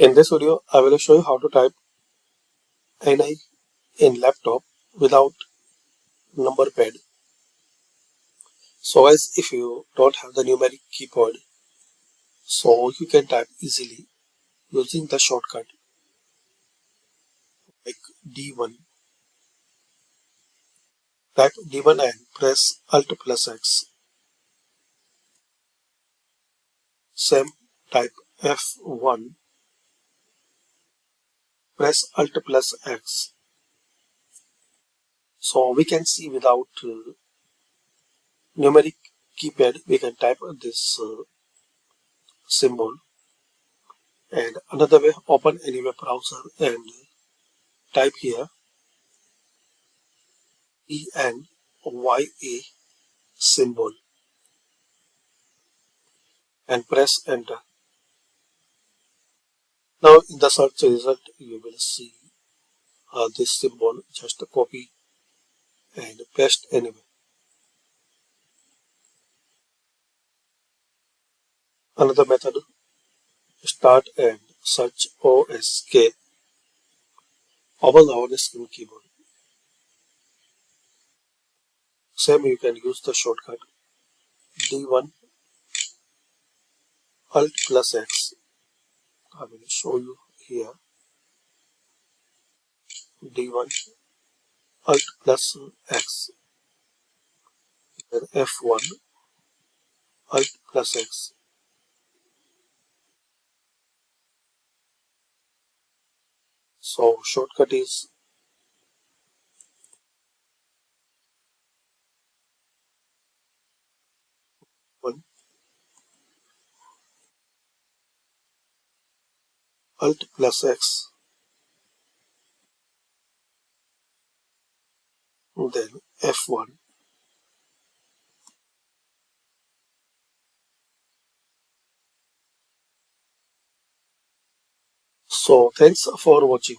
In this video, I will show you how to type NI in laptop without number pad. So as if you don't have the numeric keyboard, so you can type easily using the shortcut like D1. Type D1 and press Alt plus X. Same, type F1, press Alt plus X. So we can see without numeric keypad, we can type this symbol. And another way, open any web browser and type here ENYA symbol and press enter. Now in the search result you will see this symbol. Just copy and paste anywhere. Another method, start and search OSK. Open the on-screen keyboard. Same, you can use the shortcut D1 Alt plus X. I will show you here. D1 Alt plus X. Then F1 Alt plus X. So shortcut is one Alt plus X, then F1. So thanks for watching.